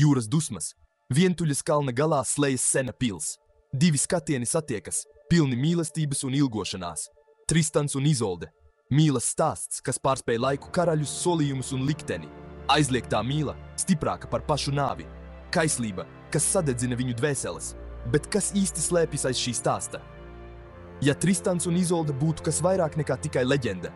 jūras dusmas. Vientuļas kalna galā slējas sena pils. Divi skatieni satiekas, pilni mīlestības un ilgošanās. Tristans un Izolde. Mīlas stāsts, kas pārspēj laiku, karaļus, solījumus un likteni. Aizliegtā mīla, stiprāka par pašu nāvi. Kaislība, kas sadedzina viņu dvēseles. Bet kas īsti slēpjas aiz šī stāsta? Ja Tristans un Izolde būtu kas vairāk nekā tikai leģenda,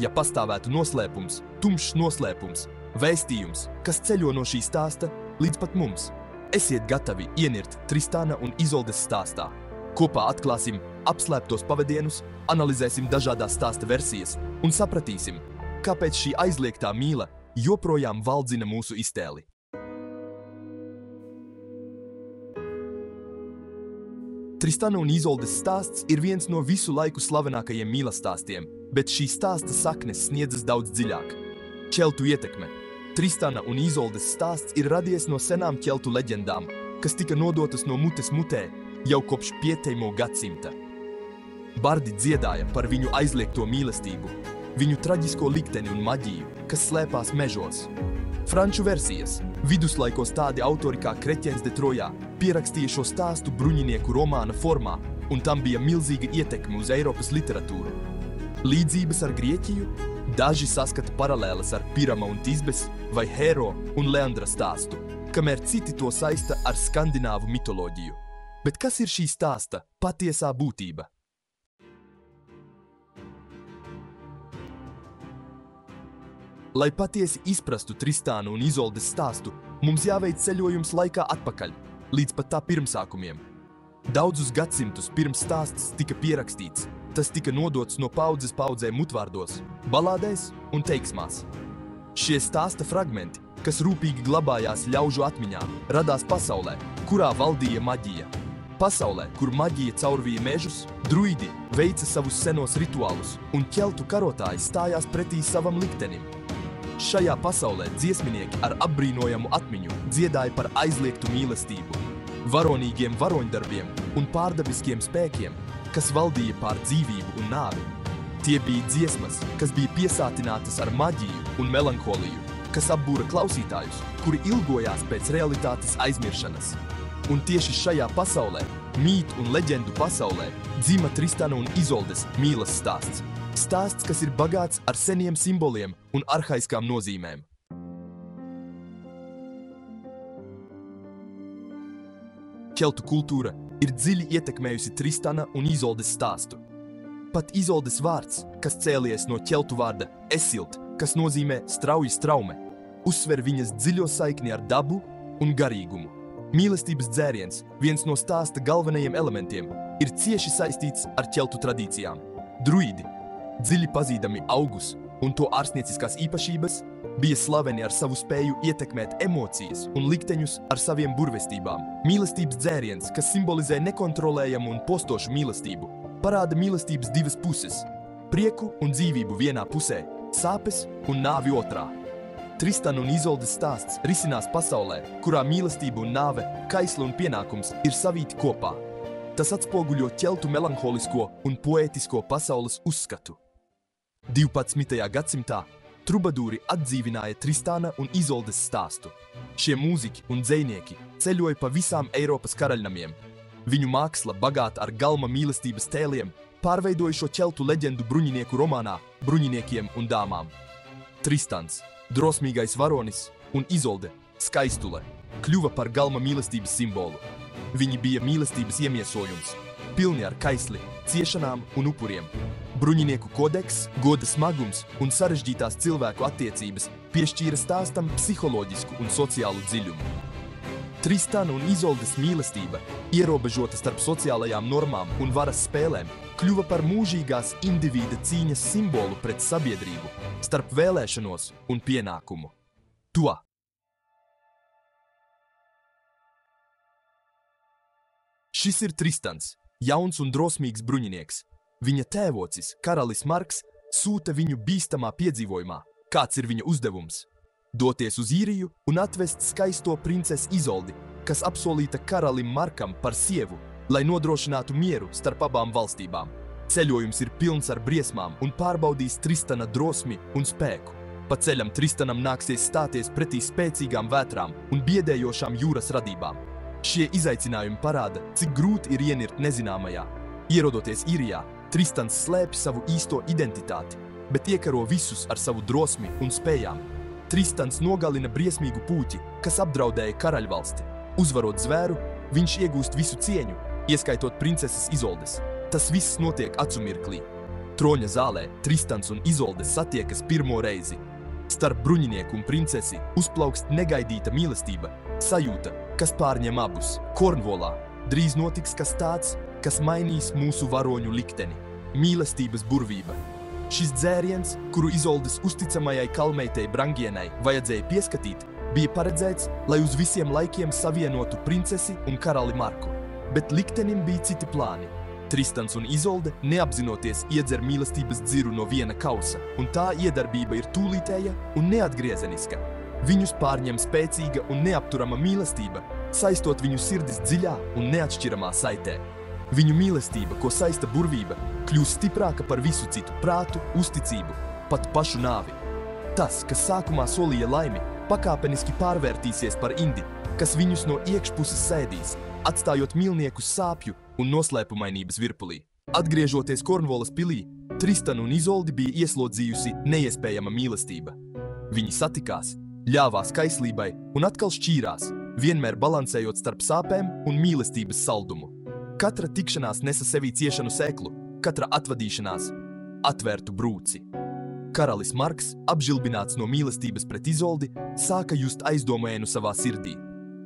ja pastāvētu noslēpums, tumšs noslēpums, vēstījums, kas ceļo no šī stāsta līdz pat mums, esiet gatavi ienirt Tristana un Izoldes stāstā. Kopā atklāsim apslēptos pavadienus, analizēsim dažādās stāsta versijas un sapratīsim, kāpēc šī aizliegtā mīla joprojām valdzina mūsu iztēli. Tristana un Izoldes stāsts ir viens no visu laiku slavenākajiem mīlestāstiem, bet šī stāsta saknes sniedzas daudz dziļāk. Ķeltu ietekme. Tristana un Izoldes stāsts ir radies no senām ķeltu leģendām, kas tika nodotas no mutes mutē jau kopš 5. gadsimta. Bardi dziedāja par viņu aizliegto mīlestību, viņu traģisko likteni un maģiju, kas slēpās mežos. Franču versijas. Viduslaikos tādi autori kā Kreķens de Trojā pierakstīja šo stāstu bruņinieku romāna formā, un tam bija milzīga ietekme uz Eiropas literatūru. Līdzības ar Grieķiju, daži saskata paralēles ar Pirama un Tisbes vai Hēro un Leandra stāstu, kamēr citi to saista ar skandināvu mitoloģiju. Bet kas ir šī stāsta patiesā būtība? Lai patiesi izprastu Tristānu un Izoldes stāstu, mums jāveic ceļojums laikā atpakaļ, līdz pat tā pirmsākumiem. Daudzus gadsimtus pirms stāsts tika pierakstīts, tas tika nodots no paudzes paudzē mutvārdos, balādēs un teiksmās. Šie stāsta fragmenti, kas rūpīgi glabājās ļaužu atmiņā, radās pasaulē, kurā valdīja maģija. Pasaulē, kur maģija caurvīja mežus, druidi veica savus senos rituālus, un ķeltu karotāji stājās pretī savam liktenim. Šajā pasaulē dziesminieki ar apbrīnojamu atmiņu dziedāja par aizliegtu mīlestību, varonīgiem varoņdarbiem un pārdabiskiem spēkiem, kas valdīja pār dzīvību un nāvi. Tie bija dziesmas, kas bija piesātinātas ar maģiju un melankoliju, kas apbūra klausītājus, kuri ilgojās pēc realitātes aizmiršanas. Un tieši šajā pasaulē, mītu un leģendu pasaulē, dzima Tristana un Izoldes mīlas stāsts. Stāsts, kas ir bagāts ar seniem simboliem un arhaiskām nozīmēm. Ķeltu kultūra ir dziļi ietekmējusi Tristana un Izoldes stāstu. Pat Izoldes vārds, kas cēlies no ķeltu vārda esilt, kas nozīmē strauji straume, uzsver viņas dziļo saikni ar dabu un garīgumu. Mīlestības dzēriens, viens no stāsta galvenajiem elementiem, ir cieši saistīts ar ķeltu tradīcijām. Druidi, dziļi pazīdami augus un to ārstnieciskās īpašības, bija slaveni ar savu spēju ietekmēt emocijas un likteņus ar saviem burvestībām. Mīlestības dzēriens, kas simbolizē nekontrolējamu un postošu mīlestību, parāda mīlestības divas puses – prieku un dzīvību vienā pusē, sāpes un nāvi otrā. Tristana un Izoldes stāsts risinās pasaulē, kurā mīlestība un nāve, kaisla un pienākums ir savīti kopā. Tas atspoguļo ķeltu melanholisko un poētisko pasaules uzskatu. 12. gadsimtā trubadūri atdzīvināja Tristana un Izoldes stāstu. Šie mūziķi un dzejnieki ceļoja pa visām Eiropas karaļnamiem. Viņu māksla, bagāta ar galma mīlestības tēliem, pārveidoja šo ķeltu leģendu bruņinieku romānā Bruņiniekiem un dāmām. Tristans, drosmīgais varonis, un Izolde, skaistule, kļuva par galma mīlestības simbolu. Viņi bija mīlestības iemiesojums, pilni ar kaisli, ciešanām un upuriem. Bruņinieku kodeks, goda smagums un sarežģītās cilvēku attiecības piešķīra stāstam psiholoģisku un sociālu dziļumu. Tristana un Izoldes mīlestība, ierobežota starp sociālajām normām un varas spēlēm, kļuva par mūžīgās indivīda cīņas simbolu pret sabiedrību, starp vēlēšanos un pienākumu. To. Šis ir Tristans, jauns un drosmīgs bruņinieks. Viņa tēvocis, karalis Marks, sūta viņu bīstamā piedzīvojumā. Kāds ir viņa uzdevums? Doties uz Īriju un atvest skaisto princesi Izoldi, kas apsolīta karalim Markam par sievu, lai nodrošinātu mieru starp abām valstībām. Ceļojums ir pilns ar briesmām un pārbaudīs Tristana drosmi un spēku. Pa ceļam Tristanam nāksies stāties pretī spēcīgām vētrām un biedējošām jūras radībām. Šie izaicinājumi parāda, cik grūti ir ienirt nezināmajā. Ierodoties Īrijā, Tristans slēpj savu īsto identitāti, bet iekaro visus ar savu drosmi un spējām. Tristans nogalina briesmīgu pūķi, kas apdraudēja karaļvalsti. Uzvarot zvēru, viņš iegūst visu cieņu, ieskaitot princeses Izoldes. Tas viss notiek acu mirklī. Troņa zālē Tristans un Izolde satiekas pirmo reizi. Starp bruņinieku un princesi uzplaukst negaidīta mīlestība, sajūta, kas pārņem abus. Kornvolā drīz notiks kas tāds, kas mainīs mūsu varoņu likteni – mīlestības burvība. Šis dzēriens, kuru Izoldes uzticamajai kalmeitei Brangienai vajadzēja pieskatīt, bija paredzēts, lai uz visiem laikiem savienotu princesi un karali Marku. Bet liktenim bija citi plāni. Tristans un Izolde neapzinoties iedzer mīlestības dziru no viena kausa, un tā iedarbība ir tūlītēja un neatgriezeniska. Viņus pārņem spēcīga un neapturama mīlestība, saistot viņu sirdis dziļā un neatšķiramā saitē. Viņu mīlestība, ko saista burvība, kļūst stiprāka par visu citu prātu, uzticību, pat pašu nāvi. Tas, kas sākumā solīja laimi, pakāpeniski pārvērtīsies par indi, kas viņus no iekšpuses sēdīs, atstājot mīlniekus sāpju un noslēpumainības virpulī. Atgriežoties Kornvolas pilī, Tristanu un Izoldi bija ieslodzījusi neiespējama mīlestība. Viņi satikās, ļāvās kaislībai un atkal šķīrās, vienmēr balansējot starp sāpēm un mīlestības saldumu. Katra tikšanās nesa sevī ciešanu sēklu, katra atvadīšanās atvērtu brūci. Karalis Marks, apžilbināts no mīlestības pret Izoldi, sāka just aizdomēnu savā sirdī.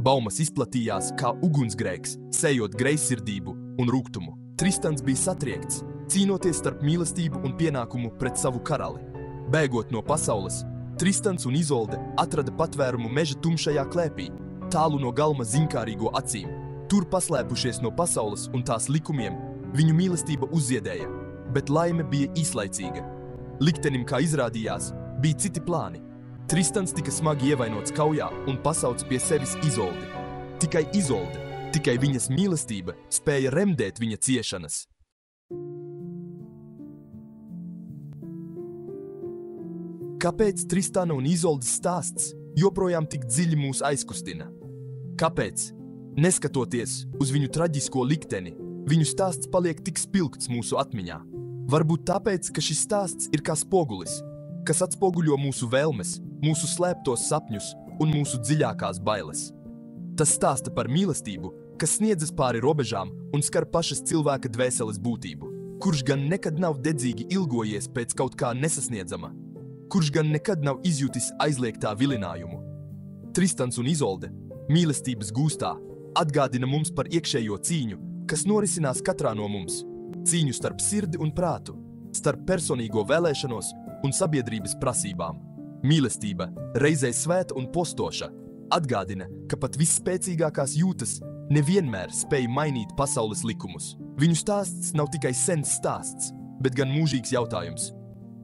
Baumas izplatījās kā ugunsgrēks, sējot greizsirdību un rūgtumu. Tristans bija satriekts, cīnoties starp mīlestību un pienākumu pret savu karali. Bēgot no pasaules, Tristans un Izolde atrada patvērumu meža tumšajā klēpī, tālu no galma ziņkārīgo acīm. Tur paslēpušies no pasaules un tās likumiem, viņu mīlestība uzziedēja, bet laime bija īslaicīga. Liktenim, kā izrādījās, bija citi plāni. Tristans tika smagi ievainots kaujā un pasauca pie sevis Izoldi. Tikai Izolde, tikai viņas mīlestība spēja remdēt viņa ciešanas. Kāpēc Tristana un Izoldes stāsts joprojām tik dziļi mūs aizkustina? Kāpēc, neskatoties uz viņu traģisko likteni, viņu stāsts paliek tik spilgts mūsu atmiņā? Varbūt tāpēc, ka šis stāsts ir kā spogulis, kas atspoguļo mūsu vēlmes, mūsu slēptos sapņus un mūsu dziļākās bailes. Tas stāsta par mīlestību, kas sniedzas pāri robežām un skar pašas cilvēka dvēseles būtību, kurš gan nekad nav dedzīgi ilgojies pēc kaut kā nesasniedzama, kurš gan nekad nav izjutis aizliegtā vilinājumu. Tristans un Izolde, mīlestības gūstā, atgādina mums par iekšējo cīņu, kas norisinās katrā no mums, cīņu starp sirdi un prātu, starp personīgo vēlēšanos un sabiedrības prasībām. Mīlestība, reizē svēta un postoša, atgādina, ka pat visspēcīgākās jūtas nevienmēr spēj mainīt pasaules likumus. Viņu stāsts nav tikai sens stāsts, bet gan mūžīgs jautājums.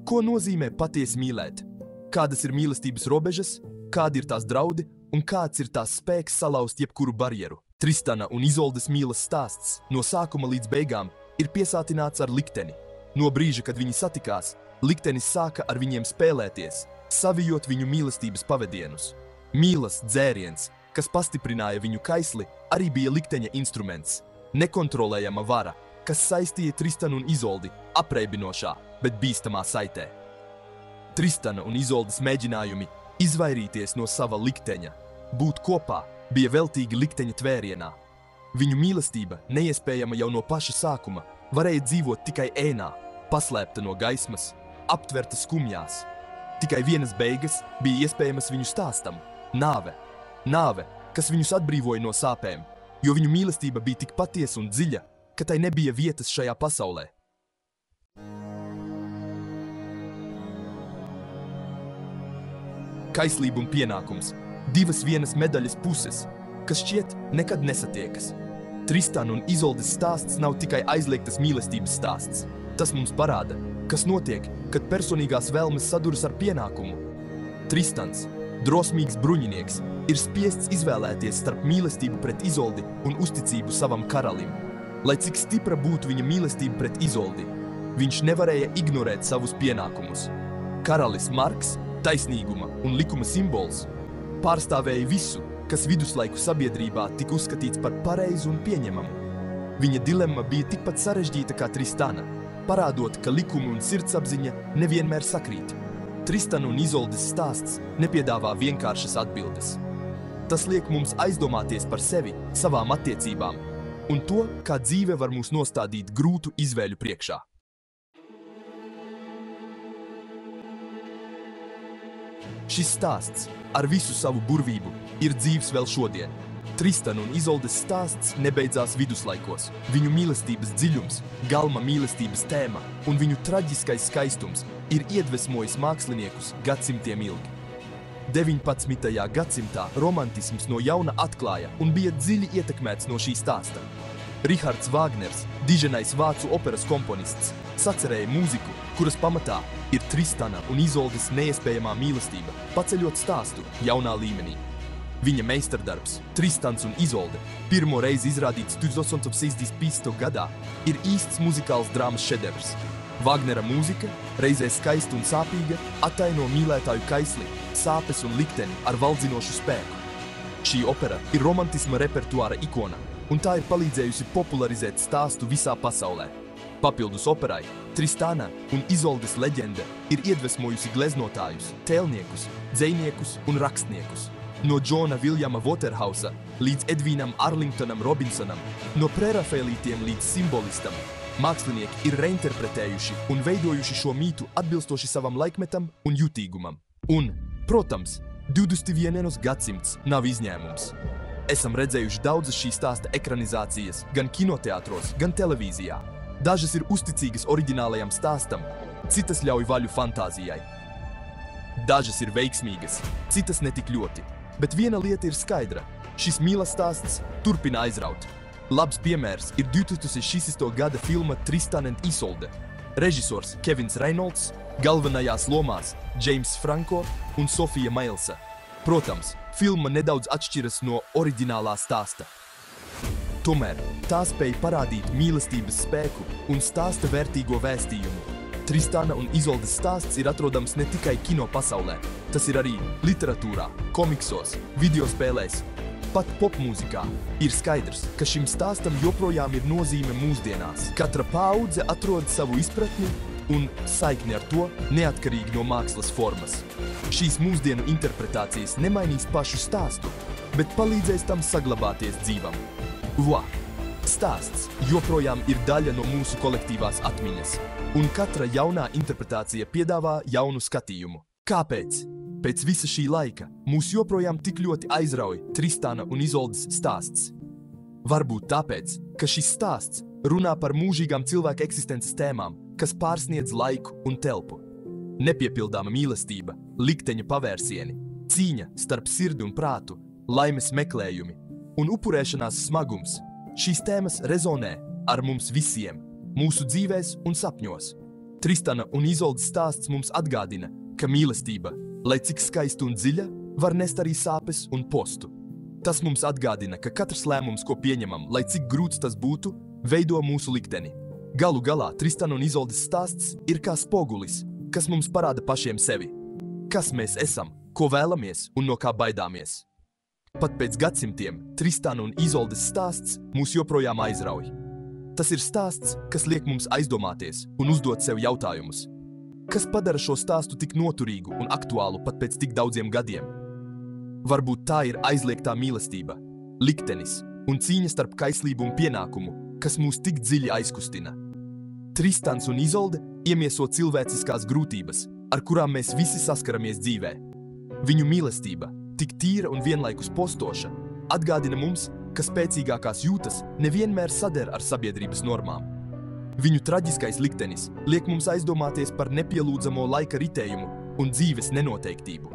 Ko nozīmē patiesi mīlēt? Kādas ir mīlestības robežas, kādi ir tās draudi un kāds ir tās spēks salauzt jebkuru barjeru? Tristana un Izoldes mīlas stāsts no sākuma līdz beigām ir piesātināts ar likteni. No brīža, kad viņi satikās, liktenis sāka ar viņiem spēlēties, savijot viņu mīlestības pavedienus. Mīlas dzēriens, kas pastiprināja viņu kaisli, arī bija likteņa instruments. Nekontrolējama vara, kas saistīja Tristanu un Izoldi apreibinošā, bet bīstamā saitē. Tristana un Izoldes mēģinājumi izvairīties no sava likteņa, būt kopā, bija veltīgi likteņa tvērienā. Viņu mīlestība, neiespējama jau no paša sākuma, varēja dzīvot tikai ēnā, paslēpta no gaismas, aptverta skumjās. Tikai vienas beigas bija iespējamas viņu stāstam – nāve. Nāve, kas viņus atbrīvoja no sāpēm, jo viņu mīlestība bija tik patiesa un dziļa, ka tai nebija vietas šajā pasaulē. Kaislība un pienākums – divas vienas medaļas puses, kas šķiet nekad nesatiekas. Tristana un Izoldes stāsts nav tikai aizliegtas mīlestības stāsts. Tas mums parāda, kas notiek, kad personīgās vēlmes saduras ar pienākumu. Tristans, drosmīgs bruņinieks, ir spiests izvēlēties starp mīlestību pret Izoldi un uzticību savam karalim. Lai cik stipra būtu viņa mīlestība pret Izoldi, viņš nevarēja ignorēt savus pienākumus. Karalis Marks taisnīguma un likuma simbols, pārstāvēja visu, kas viduslaiku sabiedrībā tika uzskatīts par pareizu un pieņemamu. Viņa dilemma bija tikpat sarežģīta kā Tristana, parādot, ka likumi un sirdsapziņa nevienmēr sakrīt. Tristana un Izoldes stāsts nepiedāvā vienkāršas atbildes. Tas liek mums aizdomāties par sevi, savām attiecībām, un to, kā dzīve var mūs nostādīt grūtu izvēļu priekšā. Šis stāsts, ar visu savu burvību, ir dzīvs vēl šodien. Tristana un Izoldes stāsts nebeidzās viduslaikos. Viņu mīlestības dziļums, galma mīlestības tēma un viņu traģiskais skaistums ir iedvesmojis māksliniekus gadsimtiem ilgi. 19. gadsimtā romantisms no jauna atklāja un bija dziļi ietekmēts no šī stāsta. Rihards Vāgners, diženais vācu operas komponists, sacerēja mūziku, kuras pamatā ir Tristana un Izoldes neiespējamā mīlestība, paceļot stāstu jaunā līmenī. Viņa meistardarbs, Tristans un Izolde, pirmo reizi izrādīts 1865. gadā, ir īsts muzikāls drāmas šedevrs. Vāgnera mūzika, reizē skaista un sāpīga, attaino mīlētāju kaisli, sāpes un likteni ar valdzinošu spēku. Šī opera ir romantisma repertuāra ikona, un tā ir palīdzējusi popularizēt stāstu visā pasaulē. Papildus operai, Tristana un Izoldes leģenda ir iedvesmojusi gleznotājus, tēlniekus, dzejniekus un rakstniekus. No Džona Viljama Waterhausa līdz Edvīnam Arlingtonam Robinsonam, no prerafaelītiem līdz simbolistam, mākslinieki ir reinterpretējuši un veidojuši šo mītu atbilstoši savam laikmetam un jutīgumam. Un, protams, 21. gadsimts nav izņēmums. Esam redzējuši daudzas šī stāsta ekranizācijas gan kinoteātros, gan televīzijā. Dažas ir uzticīgas oriģinālajam stāstam, citas ļauj vaļu fantāzijai. Dažas ir veiksmīgas, citas netik ļoti. Bet viena lieta ir skaidra – šis mīlestāsts turpina aizraut. Labs piemērs ir 2006. gada filma Tristan and Isolde. Režisors Kevins Reynolds, galvenajās lomās James Franco un Sofija Mailsa. Protams, filma nedaudz atšķiras no oriģinālā stāsta. Tomēr tā spēja parādīt mīlestības spēku un stāsta vērtīgo vēstījumu. Tristana un Izoldes stāsts ir atrodams ne tikai kino pasaulē, tas ir arī literatūrā, komiksos, videospēlēs, pat popmūzikā. Ir skaidrs, ka šim stāstam joprojām ir nozīme mūsdienās. Katra paudze atrod savu izpratni un saikni ar to neatkarīgi no mākslas formas. Šīs mūsdienu interpretācijas nemainīs pašu stāstu, bet palīdzēs tam saglabāties dzīvam. Stāsts joprojām ir daļa no mūsu kolektīvās atmiņas, un katra jaunā interpretācija piedāvā jaunu skatījumu. Kāpēc? Pēc visa šī laika mūs joprojām tik ļoti aizrauj Tristana un Izoldes stāsts. Varbūt tāpēc, ka šis stāsts runā par mūžīgām cilvēka eksistences tēmām, kas pārsniedz laiku un telpu. Nepiepildāma mīlestība, likteņa pavērsieni, cīņa starp sirdi un prātu, laimes meklējumi un upurēšanās smagums. Šīs tēmas rezonē ar mums visiem, mūsu dzīvēs un sapņos. Tristana un Izoldes stāsts mums atgādina, ka mīlestība, lai cik skaista un dziļa, var nest arī sāpes un postu. Tas mums atgādina, ka katrs lēmums, ko pieņemam, lai cik grūts tas būtu, veido mūsu likteni. Galu galā Tristana un Izoldes stāsts ir kā spogulis, kas mums parāda pašiem sevi. Kas mēs esam, ko vēlamies un no kā baidāmies. Pat pēc gadsimtiem Tristana un Izoldes stāsts mūs joprojām aizrauj. Tas ir stāsts, kas liek mums aizdomāties un uzdot sev jautājumus. Kas padara šo stāstu tik noturīgu un aktuālu pat pēc tik daudziem gadiem? Varbūt tā ir aizliegtā mīlestība, liktenis un cīņa starp kaislību un pienākumu, kas mūs tik dziļi aizkustina. Tristans un Izolde iemieso cilvēciskās grūtības, ar kurām mēs visi saskaramies dzīvē. Viņu mīlestība, tik tīra un vienlaikus postoša, atgādina mums, ka spēcīgākās jūtas nevienmēr sader ar sabiedrības normām. Viņu traģiskais liktenis liek mums aizdomāties par nepielūdzamo laika ritējumu un dzīves nenoteiktību.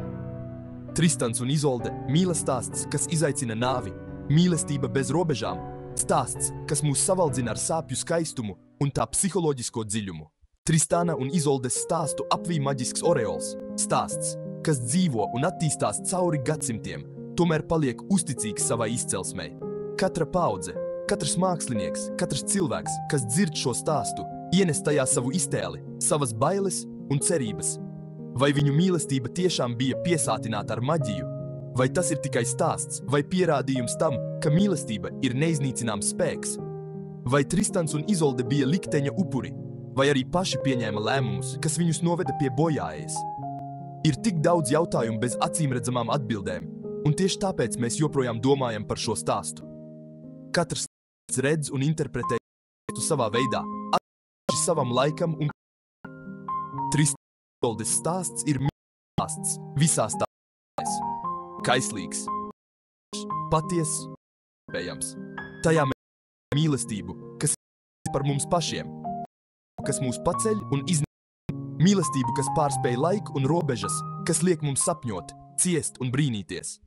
Tristans un Izolde – mīlestāsts, kas izaicina nāvi, mīlestība bez robežām, stāsts, kas mūs savaldzina ar sāpju skaistumu un tā psiholoģisko dziļumu. Tristana un Izoldes stāstu apvij maģisks oreols, stāsts, kas dzīvo un attīstās cauri gadsimtiem, tomēr paliek uzticīgs savai izcelsmei. Katra paudze, katrs mākslinieks, katrs cilvēks, kas dzird šo stāstu, ienes tajā savu iztēli, savas bailes un cerības. Vai viņu mīlestība tiešām bija piesātināta ar maģiju? Vai tas ir tikai stāsts, vai pierādījums tam, ka mīlestība ir neiznīcināms spēks? Vai Tristans un Izolde bija likteņa upuri, vai arī paši pieņēma lēmumus, kas viņus noveda pie bojāējas? Ir tik daudz jautājumu bez acīmredzamām atbildēm, un tieši tāpēc mēs joprojām domājam par šo stāstu. Katrs redz un interpretē savā veidā, atsevišķi savam laikam un Tristana un Izoldes stāsts ir stāsts visās tās. Kaislīgs, patiess, iespējams. Tajā mēs mīlestību, kas ir par mums pašiem, kas mūs paceļ un iznīcina. Mīlestību, kas pārspēj laiku un robežas, kas liek mums sapņot, ciest un brīnīties.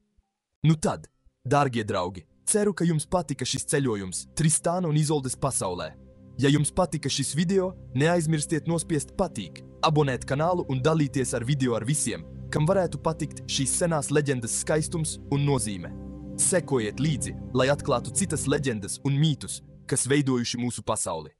Nu tad, dārgie draugi, ceru, ka jums patika šis ceļojums Tristana un Izoldes pasaulē. Ja jums patika šis video, neaizmirstiet nospiest patīk, abonēt kanālu un dalīties ar video ar visiem, kam varētu patikt šīs senās leģendas skaistums un nozīme. Sekojiet līdzi, lai atklātu citas leģendas un mītus, kas veidojuši mūsu pasauli.